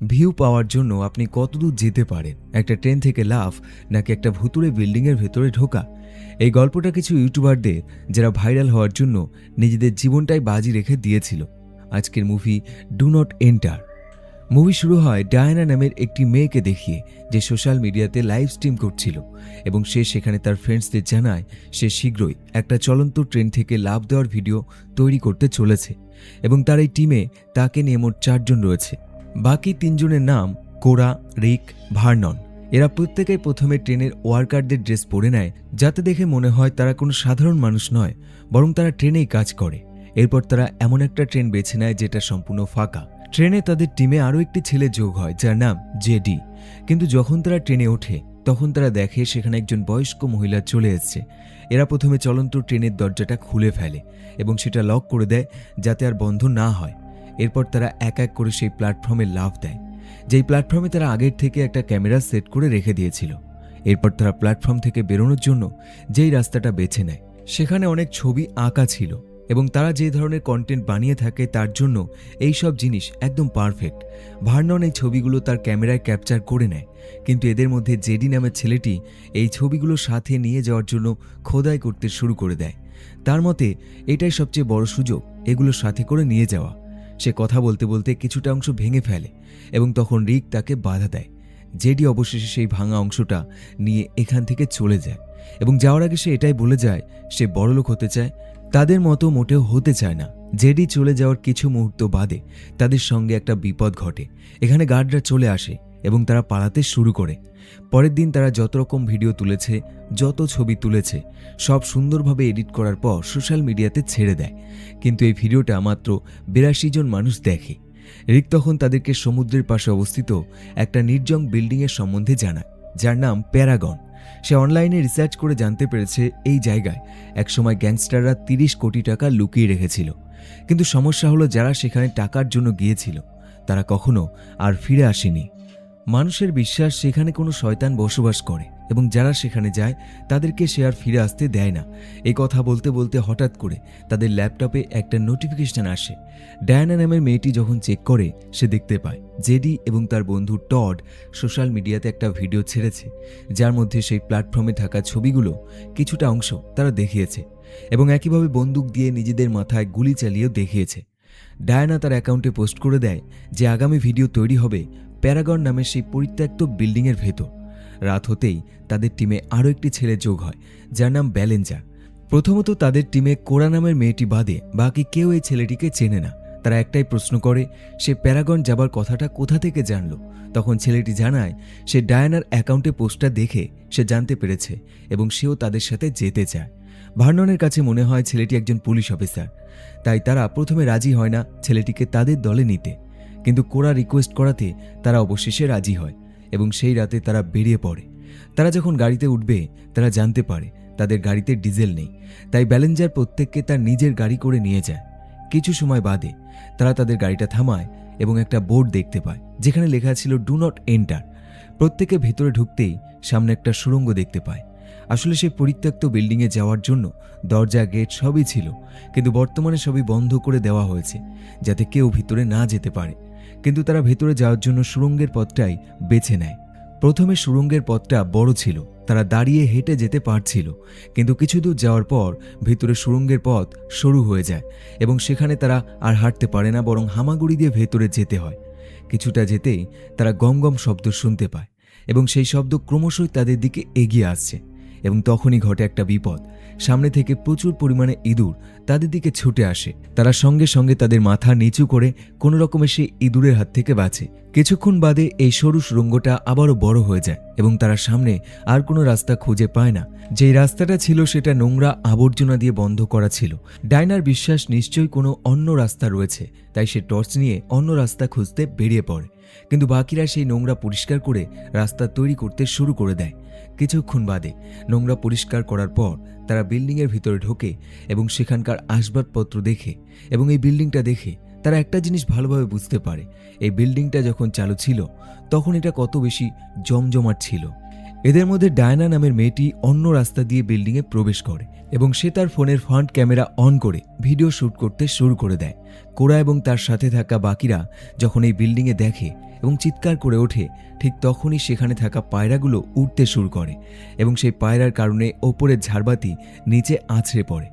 View পাওয়ার জন্য আপনি কতদূর যেতে পারেন, একটা ট্রেন থেকে লাফ নাকি একটা ভুতুড়ে বিল্ডিংয়ের ভেতরে ঢোকা। এই গল্পটা কিছু ইউটিউবারদের যারা ভাইরাল হওয়ার জন্য নিজেদের জীবনটাই বাজি রেখে দিয়েছিল। আজকের movie do not enter. Movie শুরু হয় ডায়ানা নামের একটি মেয়েকে দেখিয়ে, যে সোশ্যাল মিডিয়াতে লাইভ স্ট্রিম করছিল এবং সে সেখানে তার ফ্রেন্ডসদের জানায় সে শীঘ্রই একটা চলন্ত ট্রেন থেকে লাফ দেওয়ার ভিডিও তৈরি করতে চলেছে এবং তার এই টিমে তাকে নিয়ে মোট 4 জন রয়েছে। বাকি 3 জনের নাম কোরা, রিক, ভার্নন। এরা প্রত্যেকেই প্রথমে ট্রেনের ওয়ার্কারদের ড্রেস পরে নেয়, যাতে দেখে মনে হয় তারা কোনো সাধারণ মানুষ নয়, বরং তারা ট্রেনেই কাজ করে। এরপর তারা এমন একটা ট্রেন বেছে নেয় যেটা সম্পূর্ণ ফাঁকা। ট্রেনে তাদের টিমে আরও একটি ছেলে যোগ হয় যার নাম জেডি। কিন্তু যখন তারা ট্রেনে ওঠে তখন তারা দেখে সেখানে একজন বয়স্ক মহিলা চলে এসছে। এরা প্রথমে চলন্ত ট্রেনের দরজাটা খুলে ফেলে এবং সেটা লক করে দেয় যাতে আর বন্ধ না হয়। এরপর তারা এক এক করে সেই প্ল্যাটফর্মে লাফ দেয়, যেই প্ল্যাটফর্মে তারা আগের থেকে একটা ক্যামেরা সেট করে রেখে দিয়েছিল। এরপর তারা প্ল্যাটফর্ম থেকে বেরোনোর জন্য যেই রাস্তাটা বেছে নেয় সেখানে অনেক ছবি আঁকা ছিল এবং তারা যে ধরনের কন্টেন্ট বানিয়ে থাকে তার জন্য এই সব জিনিস একদম পারফেক্ট। ভার্নন এই ছবিগুলো তার ক্যামেরায় ক্যাপচার করে নেয়, কিন্তু এদের মধ্যে জেডি নামের ছেলেটি এই ছবিগুলো সাথে নিয়ে যাওয়ার জন্য খোদাই করতে শুরু করে দেয়। তার মতে এটাই সবচেয়ে বড় সুযোগ, এগুলো সাথে করে নিয়ে যাওয়া। সে কথা বলতে বলতে কিছুটা অংশ ভেঙে ফেলে এবং তখন রিক তাকে বাধা দেয়। জেডি অবশেষে সেই ভাঙা অংশটা নিয়ে এখান থেকে চলে যায় এবং যাওয়ার আগে সে এটাই বলে যায় সে বড়লোক হতে চায়, তাদের মতো মোটেও হতে চায় না। জেডি চলে যাওয়ার কিছু মুহূর্ত বাদে তাদের সঙ্গে একটা বিপদ ঘটে। এখানে গার্ডরা চলে আসে এবং তারা পালাতে শুরু করে। পরের দিন তারা যত রকম ভিডিও তুলেছে, যত ছবি তুলেছে, সব সুন্দরভাবে এডিট করার পর সোশ্যাল মিডিয়াতে ছেড়ে দেয়। কিন্তু এই ভিডিওটা মাত্র 82 জন মানুষ দেখে। রিক তখন তাদেরকে সমুদ্রের পাশে অবস্থিত একটা নির্জন বিল্ডিংয়ের সম্বন্ধে জানায় যার নাম প্যারাগন। সে অনলাইনে রিসার্চ করে জানতে পেরেছে এই জায়গায় একসময় গ্যাংস্টাররা 30 কোটি টাকা লুকিয়ে রেখেছিল। কিন্তু সমস্যা হলো যারা সেখানে টাকার জন্য গিয়েছিল তারা কখনো আর ফিরে আসেনি। মানুষের বিশ্বাস সেখানে কোনো শয়তান বসবাস করে এবং যারা সেখানে যায় তাদেরকে সে আর ফিরে আসতে দেয় না। এই কথা বলতে বলতে হঠাৎ করে তাদের ল্যাপটপে একটা নোটিফিকেশন আসে। ডায়ানা নামের মেয়েটি যখন চেক করে সে দেখতে পায় জেডি এবং তার বন্ধু টড সোশ্যাল মিডিয়াতে একটা ভিডিও ছেড়েছে যার মধ্যে সেই প্ল্যাটফর্মে থাকা ছবিগুলো কিছুটা অংশ তারা দেখিয়েছে এবং একইভাবে বন্দুক দিয়ে নিজেদের মাথায় গুলি চালিয়েও দেখিয়েছে। ডায়ানা তার অ্যাকাউন্টে পোস্ট করে দেয় যে আগামী ভিডিও তৈরি হবে প্যারাগন নামের সেই পরিত্যক্ত বিল্ডিংয়ের ভেতর। রাত হতেই তাদের টিমে আরও একটি ছেলে যোগ হয় যার নাম ব্যালেঞ্জার। প্রথমত তাদের টিমে কোরা নামের মেয়েটি বাদে বাকি কেউ এই ছেলেটিকে চেনে না। তারা একটাই প্রশ্ন করে সে প্যারাগন যাবার কথাটা কোথা থেকে জানলো। তখন ছেলেটি জানায় সে ডায়ানার অ্যাকাউন্টে পোস্টটা দেখে সে জানতে পেরেছে এবং সেও তাদের সাথে যেতে চায়। ভার্ননের কাছে মনে হয় ছেলেটি একজন পুলিশ অফিসার, তাই তারা প্রথমে রাজি হয় না ছেলেটিকে তাদের দলে নিতে। কিন্তু কোরা রিকোয়েস্ট করাতে তারা অবশেষে রাজি হয় এবং সেই রাতে তারা বেরিয়ে পড়ে। তারা যখন গাড়িতে উঠবে তারা জানতে পারে তাদের গাড়িতে ডিজেল নেই, তাই ব্যালেঞ্জার প্রত্যেককে তার নিজের গাড়ি করে নিয়ে যায়। কিছু সময় বাদে তারা তাদের গাড়িটা থামায় এবং একটা বোর্ড দেখতে পায় যেখানে লেখা ছিল ডু নট এন্টার। প্রত্যেকে ভেতরে ঢুকতেই সামনে একটা সুড়ঙ্গ দেখতে পায়। আসলে সেই পরিত্যক্ত বিল্ডিংয়ে যাওয়ার জন্য দরজা, গেট সবই ছিল, কিন্তু বর্তমানে সবই বন্ধ করে দেওয়া হয়েছে যাতে কেউ ভিতরে না যেতে পারে। কিন্তু তারা ভেতরে যাওয়ার জন্য সুড়ঙ্গের পথটাই বেছে নেয়। প্রথমে সুড়ঙ্গের পথটা বড় ছিল, তারা দাঁড়িয়ে হেঁটে যেতে পারছিল, কিন্তু কিছু দূর যাওয়ার পর ভিতরে সুড়ঙ্গের পথ সরু হয়ে যায় এবং সেখানে তারা আর হাঁটতে পারে না, বরং হামাগুড়ি দিয়ে ভেতরে যেতে হয়। কিছুটা যেতেই তারা গম গম শব্দ শুনতে পায় এবং সেই শব্দ ক্রমশই তাদের দিকে এগিয়ে আসছে এবং তখনই ঘটে একটা বিপদ। সামনে থেকে প্রচুর পরিমাণে ইঁদুর তাদের দিকে ছুটে আসে। তারা সঙ্গে সঙ্গে তাদের মাথা নিচু করে কোনো রকমে সেই ইঁদুরের হাত থেকে বাঁচে। কিছুক্ষণ বাদে এই সরু সুড়ঙ্গটা আবারও বড় হয়ে যায় এবং তারা সামনে আর কোনো রাস্তা খুঁজে পায় না। যেই রাস্তাটা ছিল সেটা নোংরা আবর্জনা দিয়ে বন্ধ করা ছিল। ডায়নার বিশ্বাস নিশ্চয়ই কোনো অন্য রাস্তা রয়েছে, তাই সে টর্চ নিয়ে অন্য রাস্তা খুঁজতে বেরিয়ে পড়ে। কিন্তু বাকিরা সেই নোংরা পরিষ্কার করে রাস্তা তৈরি করতে শুরু করে দেয়। কিছুক্ষণ বাদে নোংরা পরিষ্কার করার পর তারা বিল্ডিংয়ের ভিতরে ঢোকে এবং সেখানকার আসবাবপত্র দেখে এবং এই বিল্ডিংটা দেখে তারা একটা জিনিস ভালোভাবে বুঝতে পারে, এই বিল্ডিংটা যখন চালু ছিল তখন এটা কত বেশি জমজমাট ছিল। এদের মধ্যে ডায়না নামের মেয়েটি অন্য রাস্তা দিয়ে বিল্ডিংয়ে প্রবেশ করে এবং সে তার ফোনের ফ্রন্ট ক্যামেরা অন করে ভিডিও শ্যুট করতে শুরু করে দেয়। কোরা এবং তার সাথে থাকা বাকিরা যখন এই বিল্ডিংয়ে দেখে এবং চিৎকার করে ওঠে, ঠিক তখনই সেখানে থাকা পায়রাগুলো উড়তে শুরু করে এবং সেই পায়রার কারণে ওপরের ঝাড়বাতি নিচে আছড়ে পড়ে।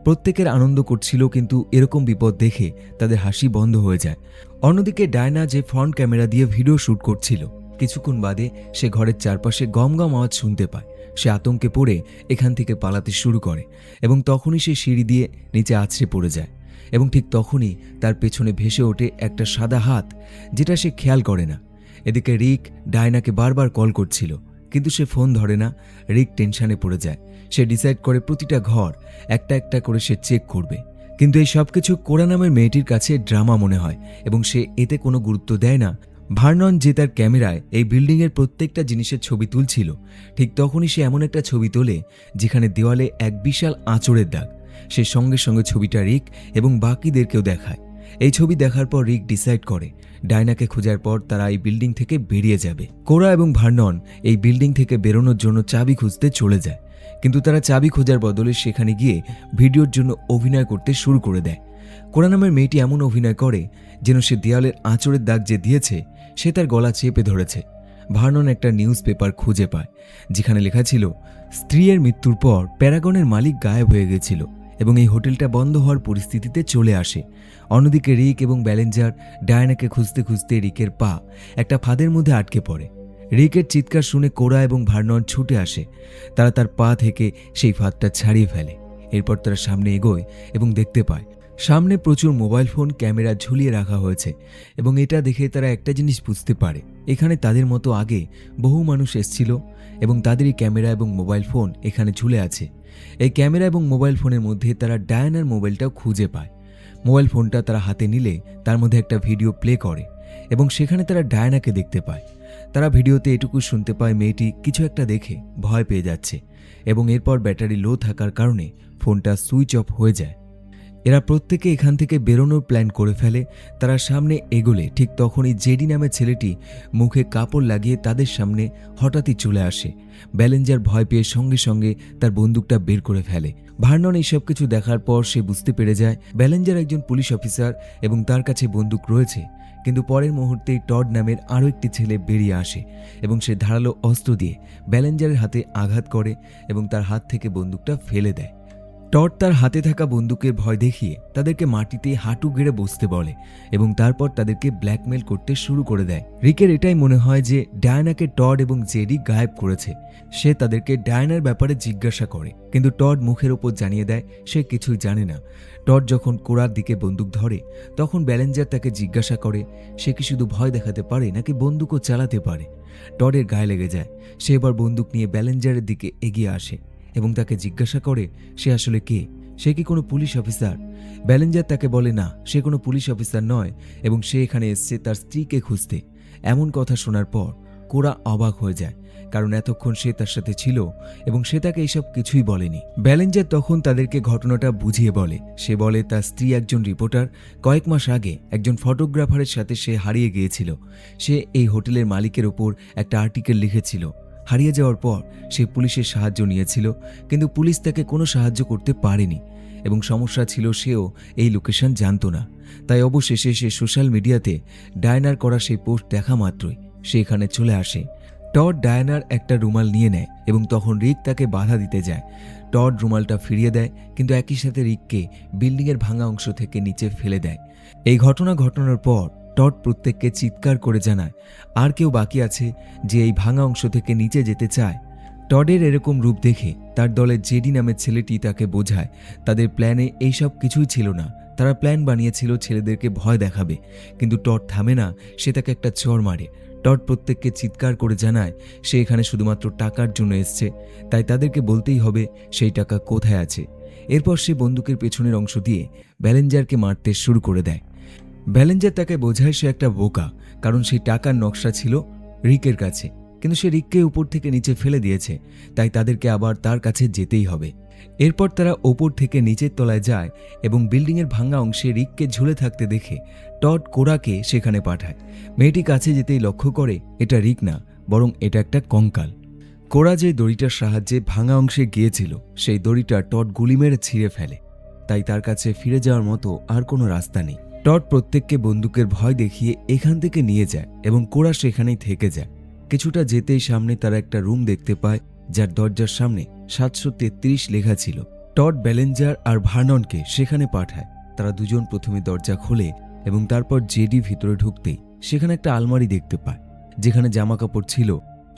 প্রত্যেকের আনন্দ করছিল, কিন্তু এরকম বিপদ দেখে তাদের হাসি বন্ধ হয়ে যায়। অন্যদিকে ডায়না যে ফ্রন্ট ক্যামেরা দিয়ে ভিডিও শ্যুট করছিল, কিছুক্ষণ বাদে সে ঘরের চারপাশে গম গম আওয়াজ শুনতে পায়। সে আতঙ্কে পড়ে এখান থেকে পালাতে শুরু করে এবং তখনই সে সিঁড়ি দিয়ে নিচে আছড়ে পড়ে যায় এবং ঠিক তখনই তার পেছনে ভেসে ওঠে একটা সাদা হাত, যেটা সে খেয়াল করে না। এদিকে রিক ডায়নাকে বারবার কল করছিল, কিন্তু সে ফোন ধরে না। রিক টেনশনে পড়ে যায়। সে ডিসাইড করে প্রতিটা ঘর একটা একটা করে সে চেক করবে, কিন্তু এই সব কিছু কোরা নামের মেয়েটির কাছে ড্রামা মনে হয় এবং সে এতে কোনো গুরুত্ব দেয় না। ভার্নন যে তার ক্যামেরায় এই বিল্ডিংয়ের প্রত্যেকটা জিনিসের ছবি তুলছিল, ঠিক তখনই সে এমন একটা ছবি তোলে যেখানে দেওয়ালে এক বিশাল আঁচড়ের দাগ। সে সঙ্গে সঙ্গে ছবিটা রিক এবং বাকিদেরকেও দেখায়। এই ছবি দেখার পর রিক ডিসাইড করে ডায়নাকে খোঁজার পর তারা এই বিল্ডিং থেকে বেরিয়ে যাবে। কোরা এবং ভার্নন এই বিল্ডিং থেকে বেরোনোর জন্য চাবি খুঁজতে চলে যায়, কিন্তু তারা চাবি খোঁজার বদলে সেখানে গিয়ে ভিডিওর জন্য অভিনয় করতে শুরু করে দেয়। কোরা নামের মেয়েটি এমন অভিনয় করে যেন সে দেয়ালের আঁচড়ের দাগ যে দিয়েছে সে তার গলা চেপে ধরেছে। ভার্নন একটা নিউজ পেপার খুঁজে পায় যেখানে লেখা ছিল স্ত্রীর মৃত্যুর পর প্যারাগনের মালিক গায়েব হয়ে গেছিল এবং এই হোটেলটা বন্ধ হওয়ার পরিস্থিতিতে চলে আসে। অন্যদিকে রিক এবং ব্যালেঞ্জার ডায়নাকে খুঁজতে খুঁজতে রিকের পা একটা ফাঁদের মধ্যে আটকে পড়ে। রিকের চিৎকার শুনে কোরা এবং ভার্নন ছুটে আসে। তারা তার পা থেকে সেই ফাঁদটা ছাড়িয়ে ফেলে। এরপর তারা সামনে এগোয় এবং দেখতে পায় সামনে প্রচুর মোবাইল ফোন ক্যামেরা ঝুলিয়ে রাখা হয়েছে এবং এটা দেখে তারা একটা জিনিস বুঝতে পারে, এখানে তাদের মতো আগে বহু মানুষ এসেছিল এবং তাদেরই ক্যামেরা এবং মোবাইল ফোন এখানে ঝুলে আছে। এই ক্যামেরা এবং মোবাইল ফোনের মধ্যে তারা ডায়নার মোবাইলটাও খুঁজে পায়। মোবাইল ফোনটা তারা হাতে নিলে তার মধ্যে একটা ভিডিও প্লে করে এবং সেখানে তারা ডায়নাকে দেখতে পায়। তারা ভিডিওতে এটুকু শুনতে পায় মেয়েটি কিছু একটা দেখে ভয় পেয়ে যাচ্ছে এবং এরপর ব্যাটারি লো থাকার কারণে ফোনটা সুইচ অফ হয়ে যায়। এরা প্রত্যেকে এখান থেকে বেরোনোর প্ল্যান করে ফেলে। তারা সামনে এগোলে ঠিক তখনই জেডি নামের ছেলেটি মুখে কাপড় লাগিয়ে তাদের সামনে হঠাৎই চলে আসে। ব্যালেঞ্জার ভয় পেয়ে সঙ্গে সঙ্গে তার বন্দুকটা বের করে ফেলে। ভার্নন এইসব কিছু দেখার পর সে বুঝতে পেরে যায় ব্যালেঞ্জার একজন পুলিশ অফিসার এবং তার কাছে বন্দুক রয়েছে, কিন্তু পরের মুহূর্তেই টড নামের আরও একটি ছেলে বেরিয়ে আসে এবং সে ধারালো অস্ত্র দিয়ে ব্যালেঞ্জারের হাতে আঘাত করে এবং তার হাত থেকে বন্দুকটা ফেলে দেয়। টড তার হাতে থাকা বন্দুকের ভয় দেখিয়ে তাদেরকে মাটিতে হাঁটু গেড়ে বসতে বলে এবং তারপর তাদেরকে ব্ল্যাকমেল করতে শুরু করে দেয়। রিকের এটাই মনে হয় যে ডায়নাকে টড এবং জেডি গায়েব করেছে। সে তাদেরকে ডায়নার ব্যাপারে জিজ্ঞাসা করে, কিন্তু টড মুখের ওপর জানিয়ে দেয় সে কিছুই জানে না। টড যখন কোরার দিকে বন্দুক ধরে তখন ব্যালেঞ্জার তাকে জিজ্ঞাসা করে সে কি শুধু ভয় দেখাতে পারে নাকি বন্দুকও চালাতে পারে। টডের গায়ে লেগে যায়। সে এবার বন্দুক নিয়ে ব্যালেঞ্জারের দিকে এগিয়ে আসে এবং তাকে জিজ্ঞাসা করে সে আসলে কে, সে কি কোনো পুলিশ অফিসার। ব্যালেঞ্জার তাকে বলে না, সে কোনো পুলিশ অফিসার নয় এবং সে এখানে এসছে তার স্ত্রীকে খুঁজতে। এমন কথা শোনার পর কোরা অবাক হয়ে যায়, কারণ এতক্ষণ সে তার সাথে ছিল এবং সে তাকে এইসব কিছুই বলেনি। ব্যালেঞ্জার তখন তাদেরকে ঘটনাটা বুঝিয়ে বলে। সে বলে তার স্ত্রী একজন রিপোর্টার, কয়েক মাস আগে একজন ফটোগ্রাফারের সাথে সে হারিয়ে গিয়েছিল। সে এই হোটেলের মালিকের ওপর একটা আর্টিকেল লিখেছিল। হারিয়ে যাওয়ার পর সে পুলিশের সাহায্য নিয়েছিল, কিন্তু পুলিশ তাকে কোনো সাহায্য করতে পারেনি এবং সমস্যা ছিল সেও এই লোকেশন জানত না। তাই অবশেষে সে সোশ্যাল মিডিয়াতে ডায়নার করা সেই পোস্ট দেখা মাত্রই সে এখানে চলে আসে। টড ডায়নার একটা রুমাল নিয়ে নেয় এবং তখন রিক তাকে বাধা দিতে যায়। টড রুমালটা ফিরিয়ে দেয়, কিন্তু একই সাথে রিককে বিল্ডিংয়ের ভাঙা অংশ থেকে নিচে ফেলে দেয়। এই ঘটনা ঘটানোর পর টড প্রত্যেককে চিৎকার করে জানায় আর কেউ বাকি আছে যে এই ভাঙা অংশ থেকে নিচে যেতে চায়। টডের এরকম রূপ দেখে তার দলের জেডি নামের ছেলেটি তাকে বোঝায় তাদের প্ল্যানে এইসব কিছুই ছিল না। তারা প্ল্যান বানিয়েছিল ছেলেদেরকে ভয় দেখাবে, কিন্তু টড থামে না, সে তাকে একটা চড় মারে। টড প্রত্যেককে চিৎকার করে জানায় সে এখানে শুধুমাত্র টাকার জন্য এসছে, তাই তাদেরকে বলতেই হবে সেই টাকা কোথায় আছে। এরপর সে বন্দুকের পেছনের অংশ দিয়ে ব্যালেঞ্জারকে মারতে শুরু করে দেয়। ব্যালেঞ্জার তাকে বোঝায় সে একটা বোকা, কারণ সেই টাকার নকশা ছিল রিকের কাছে, কিন্তু সে রিককে উপর থেকে নিচে ফেলে দিয়েছে, তাই তাদেরকে আবার তার কাছে যেতেই হবে। এরপর তারা ওপর থেকে নিচের তলায় যায় এবং বিল্ডিংয়ের ভাঙা অংশে রিককে ঝুলে থাকতে দেখে টড কোরাকে সেখানে পাঠায়। মেয়েটি কাছে যেতেই লক্ষ্য করে এটা রিক না, বরং এটা একটা কঙ্কাল। কোরা যে দড়িটার সাহায্যে ভাঙা অংশে গিয়েছিল সেই দড়িটা টড গুলি মেরে ছিঁড়ে ফেলে, তাই তার কাছে ফিরে যাওয়ার মতো আর কোনো রাস্তা নেই। টড প্রত্যেককে বন্দুকের ভয় দেখিয়ে এখান থেকে নিয়ে যায় এবং কোরা সেখানেই থেকে যায়। কিছুটা যেতেই সামনে তারা একটা রুম দেখতে পায়, যার দরজার সামনে 733 লেখা ছিল। টড বেলেঞ্জার আর ভার্ননকে সেখানে পাঠায়। তারা দুজন প্রথমে দরজা খোলে এবং তারপর জেডি ভিতরে ঢুকতেই সেখানে একটা আলমারি দেখতে পায়, যেখানে জামাকাপড় ছিল।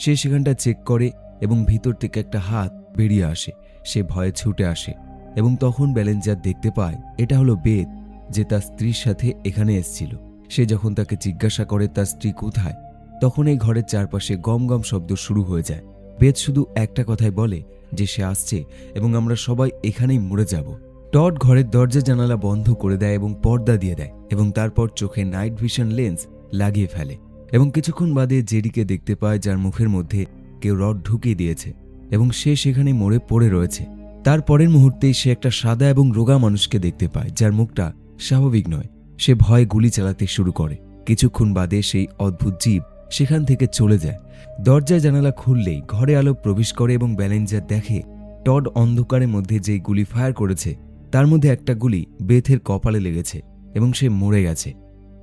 সে সেখানটা চেক করে এবং ভিতর থেকে একটা হাত বেরিয়ে আসে। সে ভয়ে ছুটে আসে এবং তখন বেলেঞ্জার দেখতে পায় এটা হলো বেথ, যে তার স্ত্রীর সাথে এখানে এসেছিল। সে যখন তাকে জিজ্ঞাসা করে তার স্ত্রী কোথায়, তখন এই ঘরের চারপাশে গম গম শব্দ শুরু হয়ে যায়। বেথ শুধু একটা কথাই বলে যে সে আসছে এবং আমরা সবাই এখানেই মরে যাব। টড ঘরের দরজা জানালা বন্ধ করে দেয় এবং পর্দা দিয়ে দেয় এবং তারপর চোখে নাইট ভিশন লেন্স লাগিয়ে ফেলে এবং কিছুক্ষণ বাদে জেডিকে দেখতে পায়, যার মুখের মধ্যে কেউ রড ঢুকিয়ে দিয়েছে এবং সে সেখানে মরে পড়ে রয়েছে। তার পরের মুহূর্তেই সে একটা সাদা এবং রোগা মানুষকে দেখতে পায়, যার মুখটা স্বাভাবিক নয়। সে ভয়ে গুলি চালাতে শুরু করে। কিছুক্ষণ বাদে সেই অদ্ভুত জীব সেখান থেকে চলে যায়। দরজায় জানালা খুললেই ঘরে আলো প্রবেশ করে এবং বেলেঞ্জার দেখে টড অন্ধকারের মধ্যে যেই গুলি ফায়ার করেছে তার মধ্যে একটা গুলি বেথের কপালে লেগেছে এবং সে মরে গেছে।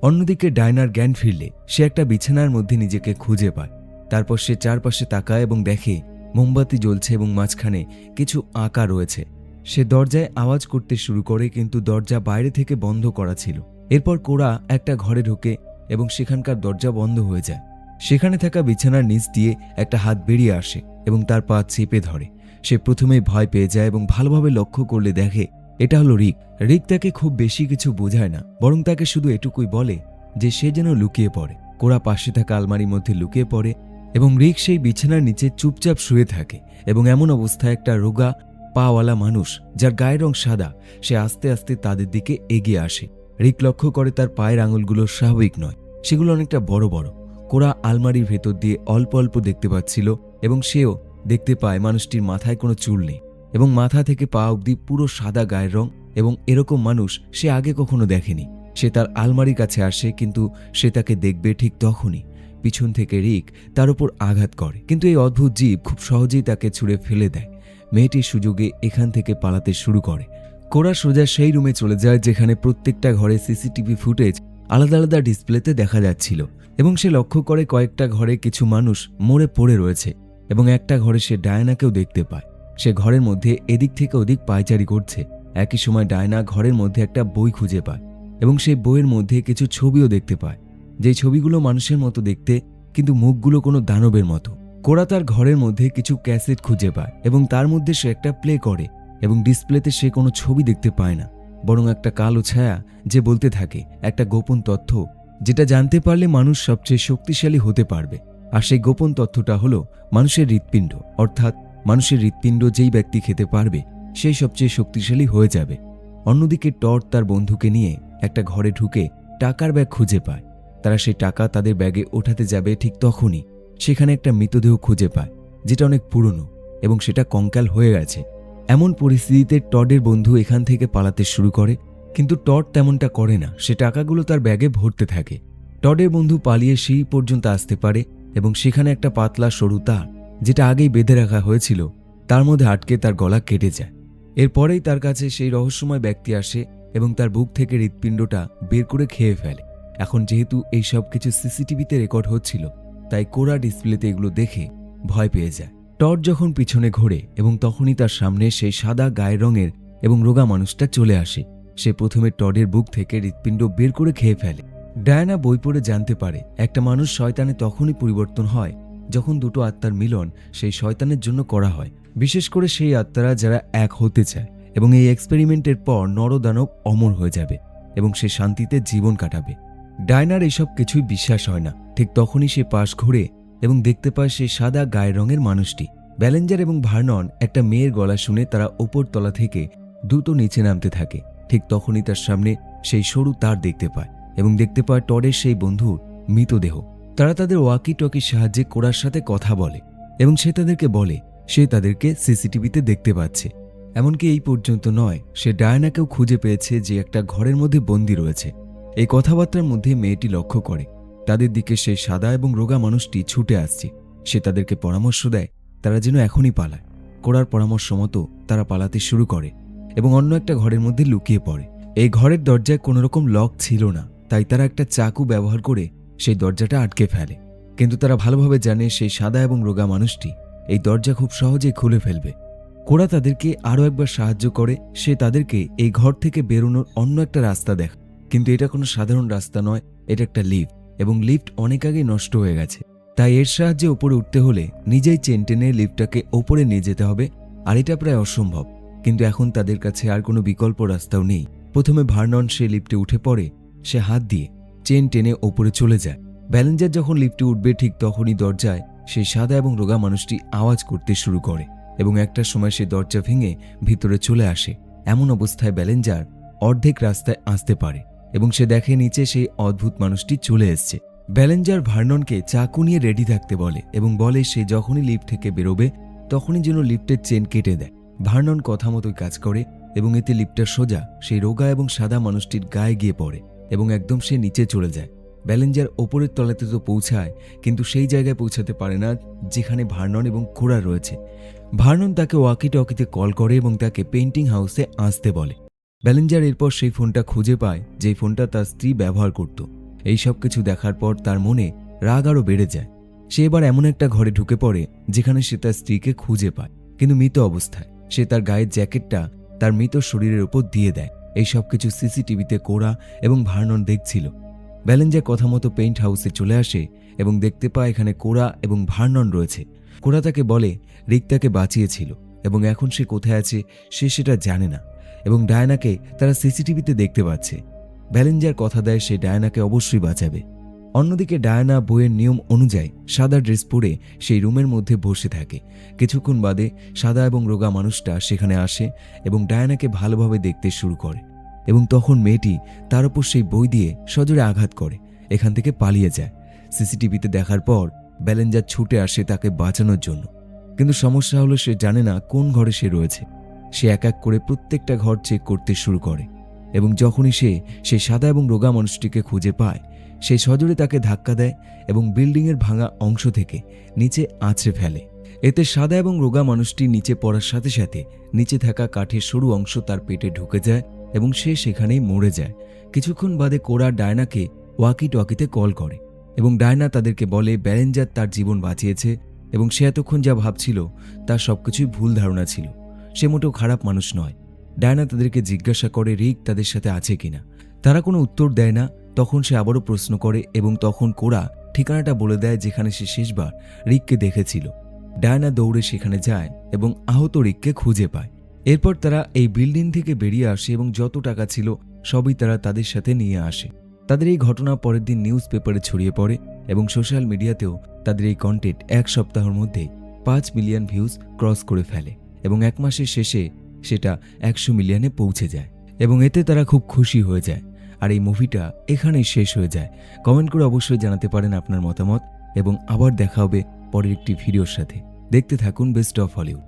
অন্যদিকে ডায়নার জ্ঞান ফিরলে সে একটা বিছানার মধ্যে নিজেকে খুঁজে পায়। তারপর সে চারপাশে তাকায় এবং দেখে মোমবাতি জ্বলছে এবং মাঝখানে কিছু আঁকা রয়েছে। সে দরজায় আওয়াজ করতে শুরু করে, কিন্তু দরজা বাইরে থেকে বন্ধ করা ছিল। এরপর কোরা একটা ঘরে ঢোকে এবং সেখানকার দরজা বন্ধ হয়ে যায়। সেখানে থাকা বিছানার নিচ দিয়ে একটা হাত বেরিয়ে আসে এবং তার পা চেপে ধরে। সে প্রথমেই ভয় পেয়ে যায় এবং ভালোভাবে লক্ষ্য করলে দেখে এটা হলো রিক। রিক তাকে খুব বেশি কিছু বোঝায় না, বরং তাকে শুধু এটুকুই বলে যে সে যেন লুকিয়ে পড়ে। কোরা পাশে থাকা আলমারির মধ্যে লুকিয়ে পড়ে এবং রিক সেই বিছানার নিচে চুপচাপ শুয়ে থাকে এবং এমন অবস্থায় একটা রোগা পাওয়ালা মানুষ, যার গায়ের রং সাদা, সে আস্তে আস্তে তাদের দিকে এগিয়ে আসে। রিক লক্ষ্য করে তার পায়ের আঙুলগুলো স্বাভাবিক নয়, সেগুলো অনেকটা বড় বড়। কোরা আলমারির ভেতর দিয়ে অল্প অল্প দেখতে পাচ্ছিল এবং সেও দেখতে পায় মানুষটির মাথায় কোনো চুল নেই এবং মাথা থেকে পা অবধি পুরো সাদা গায়ের রং, এবং এরকম মানুষ সে আগে কখনো দেখেনি। সে তার আলমারির কাছে আসে, কিন্তু সে তাকে দেখবে ঠিক তখনই পিছন থেকে রিক তার উপর আঘাত করে, কিন্তু এই অদ্ভুত জীব খুব সহজেই তাকে ছুঁড়ে ফেলে দেয়। মেয়েটির সুযোগে এখান থেকে পালাতে শুরু করে। কোরা সোজা সেই রুমে চলে যায় যেখানে প্রত্যেকটা ঘরে সিসিটিভি ফুটেজ আলাদা আলাদা ডিসপ্লেতে দেখা যাচ্ছিল এবং সে লক্ষ্য করে কয়েকটা ঘরে কিছু মানুষ মরে পড়ে রয়েছে এবং একটা ঘরে সে ডায়নাকেও দেখতে পায়। সে ঘরের মধ্যে এদিক থেকে ওদিক পায়চারি করছে। একই সময় ডায়না ঘরের মধ্যে একটা বই খুঁজে পায় এবং সেই বইয়ের মধ্যে কিছু ছবিও দেখতে পায়, যেই ছবিগুলো মানুষের মতো দেখতে, কিন্তু মুখগুলো কোনো দানবের মতো। কোরা তার ঘরের মধ্যে কিছু ক্যাসেট খুঁজে পায় এবং তার মধ্যে সে একটা প্লে করে এবং ডিসপ্লেতে সে কোনো ছবি দেখতে পায় না, বরং একটা কালো ছায়া যে বলতে থাকে একটা গোপন তথ্য, যেটা জানতে পারলে মানুষ সবচেয়ে শক্তিশালী হতে পারবে। আর সেই গোপন তথ্যটা হলো মানুষের হৃৎপিণ্ড, অর্থাৎ মানুষের হৃৎপিণ্ড যেই ব্যক্তি খেতে পারবে সেই সবচেয়ে শক্তিশালী হয়ে যাবে। অন্যদিকে টড তার বন্ধুকে নিয়ে একটা ঘরে ঢুকে টাকার ব্যাগ খুঁজে পায়। তারা সেই টাকা তাদের ব্যাগে ওঠাতে যাবে, ঠিক তখনই সেখানে একটা মৃতদেহ খুঁজে পায়, যেটা অনেক পুরনো এবং সেটা কঙ্কাল হয়ে গেছে। এমন পরিস্থিতিতে টডের বন্ধু এখান থেকে পালাতে শুরু করে, কিন্তু টড তেমনটা করে না। সে টাকাগুলো তার ব্যাগে ভরতে থাকে। টডের বন্ধু পালিয়ে সিঁড়ি পর্যন্ত আসতে পারে এবং সেখানে একটা পাতলা সরু তার, যেটা আগেই বেঁধে রাখা হয়েছিল, তার মধ্যে আটকে তার গলা কেটে যায়। এরপরেই তার কাছে সেই রহস্যময় ব্যক্তি আসে এবং তার বুক থেকে হৃৎপিণ্ডটা বের করে খেয়ে ফেলে। এখন যেহেতু এই সব কিছু সিসিটিভিতে রেকর্ড হচ্ছিল, তাই কোরা ডিসপ্লেতে এগুলো দেখে ভয় পেয়ে যায়। টড যখন পিছনে ঘোরে এবং তখনই তার সামনে সেই সাদা গায়ের রঙের এবং রোগা মানুষটা চলে আসে। সে প্রথমে টডের বুক থেকে হৃৎপিণ্ড বের করে খেয়ে ফেলে। ডায়ানা বই পড়ে জানতে পারে একটা মানুষ শয়তানে তখনই পরিবর্তন হয় যখন দুটো আত্মার মিলন সেই শয়তানের জন্য করা হয়, বিশেষ করে সেই আত্মারা যারা এক হতে চায়, এবং এই এক্সপেরিমেন্টের পর নরদানব অমর হয়ে যাবে এবং সে শান্তিতে জীবন কাটাবে। ডায়নার এইসব কিছুই বিশ্বাস হয় না। ঠিক তখনই সে পাশ ঘুরে এবং দেখতে পায় সেই সাদা গায়ের রঙের মানুষটি। বেলেঞ্জার এবং ভার্নন একটা মেয়ের গলা শুনে তারা ওপর তলা থেকে দ্রুত নিচে নামতে থাকে। ঠিক তখনই তার সামনে সেই সরু তার দেখতে পায় এবং দেখতে পায় টডের সেই বন্ধুর মৃতদেহ। তারা তাদের ওয়াকি টকির সাহায্যে কোরার সাথে কথা বলে এবং সে তাদেরকে বলে সে তাদেরকে সিসিটিভিতে দেখতে পাচ্ছে। এমনকি এই পর্যন্ত নয়, সে ডায়ানাকেও খুঁজে পেয়েছে যে একটা ঘরের মধ্যে বন্দী রয়েছে। এই কথাবার্তার মধ্যে মেয়েটি লক্ষ্য করে তাদের দিকে সেই সাদা এবং রোগা মানুষটি ছুটে আসছে। সে তাদেরকে পরামর্শ দেয় তারা যেন এখনই পালায়। কোরার পরামর্শ মতো তারা পালাতে শুরু করে এবং অন্য একটা ঘরের মধ্যে লুকিয়ে পড়ে। এই ঘরের দরজায় কোনো রকম লক ছিল না, তাই তারা একটা চাকু ব্যবহার করে সেই দরজাটা আটকে ফেলে। কিন্তু তারা ভালোভাবে জানে সেই সাদা এবং রোগা মানুষটি এই দরজা খুব সহজেই খুলে ফেলবে। কোরা তাদেরকে আরও একবার সাহায্য করে। সে তাদেরকে এই ঘর থেকে বেরোনোর অন্য একটা রাস্তা দেখায়, কিন্তু এটা কোনো সাধারণ রাস্তা নয়, এটা একটা লিফট, এবং লিফট অনেক আগেই নষ্ট হয়ে গেছে। তাই এর সাহায্যে ওপরে উঠতে হলে নিজেই চেন টেনে লিফটটাকে ওপরে নিয়ে যেতে হবে, আর এটা প্রায় অসম্ভব। কিন্তু এখন তাদের কাছে আর কোনো বিকল্প রাস্তাও নেই। প্রথমে ভার্নন সে লিফটে উঠে পড়ে। সে হাত দিয়ে চেন টেনে ওপরে চলে যায়। ব্যালেঞ্জার যখন লিফটে উঠবে ঠিক তখনই দরজায় সেই সাদা এবং রোগা মানুষটি আওয়াজ করতে শুরু করে, এবং একটা সময় সে দরজা ভেঙে ভিতরে চলে আসে। এমন অবস্থায় ব্যালেঞ্জার অর্ধেক রাস্তায় আসতে পারে এবং সে দেখে নিচে সেই অদ্ভুত মানুষটি চলে এসছে। ব্যালেঞ্জার ভার্ননকে চাকু নিয়ে রেডি থাকতে বলে এবং বলে সে যখনই লিফট থেকে বেরোবে তখনই যেন লিফটের চেন কেটে দেয়। ভার্নন কথা মতোই কাজ করে এবং এতে লিফটটা সোজা সেই রোগা এবং সাদা মানুষটির গায়ে গিয়ে পড়ে এবং একদম সে নিচে চলে যায়। ব্যালেঞ্জার ওপরের তলাতে তো পৌঁছায়, কিন্তু সেই জায়গায় পৌঁছাতে পারে না যেখানে ভার্নন এবং কোরা রয়েছে। ভার্নন তাকে ওয়াকি টকিতে কল করে এবং তাকে পেইন্টিং হাউসে আসতে বলে। ব্যালেঞ্জার এরপর সেই ফোনটা খুঁজে পায়, যেই ফোনটা তার স্ত্রী ব্যবহার করত। এই সব কিছু দেখার পর তার মনে রাগ আরও বেড়ে যায়। সে এবার এমন একটা ঘরে ঢুকে পড়ে যেখানে সে তার স্ত্রীকে খুঁজে পায়, কিন্তু মৃত অবস্থায়। সে তার গায়ের জ্যাকেটটা তার মৃত শরীরের উপর দিয়ে দেয়। এই সব কিছু সিসিটিভিতে কোরা এবং ভার্নন দেখছিল। ব্যালেঞ্জার কথা মতো পেইন্ট হাউসে চলে আসে এবং দেখতে পায় এখানে কোরা এবং ভার্নন রয়েছে। কোরা তাকে বলে রিক তাকে বাঁচিয়েছিল এবং এখন সে কোথায় আছে সে সেটা জানে না, এবং ডায়ানাকে তারা সিসিটিভিতে দেখতে পাচ্ছে। ব্যালেঞ্জার কথা দেয় সে ডায়ানাকে অবশ্যই বাঁচাবে। অন্যদিকে ডায়ানা বইয়ের নিয়ম অনুযায়ী সাদা ড্রেস পরে সেই রুমের মধ্যে বসে থাকে। কিছুক্ষণ বাদে সাদা এবং রোগা মানুষটা সেখানে আসে এবং ডায়ানাকে ভালোভাবে দেখতে শুরু করে, এবং তখন মেয়েটি তার উপর সেই বই দিয়ে সজোরে আঘাত করে এখান থেকে পালিয়ে যায়। সিসিটিভিতে দেখার পর ব্যালেঞ্জার ছুটে আসে তাকে বাঁচানোর জন্য, কিন্তু সমস্যা হলো সে জানে না কোন ঘরে সে রয়েছে। সে এক এক করে প্রত্যেকটা ঘর চেক করতে শুরু করে, এবং যখনই সে সেই সাদা এবং রোগা মানুষটিকে খুঁজে পায় সে সজোরে তাকে ধাক্কা দেয় এবং বিল্ডিংয়ের ভাঙা অংশ থেকে নিচে আছড়ে ফেলে। এতে সাদা এবং রোগা মানুষটি নিচে পড়ার সাথে সাথে নিচে থাকা কাঠের সরু অংশ তার পেটে ঢুকে যায় এবং সে সেখানেই মরে যায়। কিছুক্ষণ বাদে কোরা ডায়নাকে ওয়াকি টকিতে কল করে এবং ডায়না তাদেরকে বলে ব্যালেঞ্জার তার জীবন বাঁচিয়েছে এবং সে এতক্ষণ যা ভাবছিল তার সবকিছুই ভুল ধারণা ছিল। সে মোটেও খারাপ মানুষ নয়। ডায়না তাদেরকে জিজ্ঞাসা করে রিক তাদের সাথে আছে কিনা। তারা কোনো উত্তর দেয় না। তখন সে আবারও প্রশ্ন করে এবং তখন কোরা ঠিকানাটা বলে দেয় যেখানে সে শেষবার রিককে দেখেছিল। ডায়না দৌড়ে সেখানে যায় এবং আহত রিককে খুঁজে পায়। এরপর তারা এই বিল্ডিং থেকে বেরিয়ে আসে এবং যত টাকা ছিল সবই তারা তাদের সাথে নিয়ে আসে। তাদের এই ঘটনা পরের দিন নিউজ পেপারে ছড়িয়ে পড়ে এবং সোশ্যাল মিডিয়াতেও তাদের এই কন্টেন্ট এক সপ্তাহের মধ্যে 5 মিলিয়ন ভিউজ ক্রস করে ফেলে এবং এক মাসের শেষে সেটা 100 মিলিয়নে পৌঁছে যায় এবং এতে তারা খুব খুশি হয়ে যায়। আর এই মুভিটা এখানেই শেষ হয়ে যায়। কমেন্ট করে অবশ্যই জানাতে পারেন আপনার মতামত, এবং আবার দেখা হবে পরের একটি ভিডিওর সাথে। দেখতে থাকুন বেস্ট অফ হলিউড।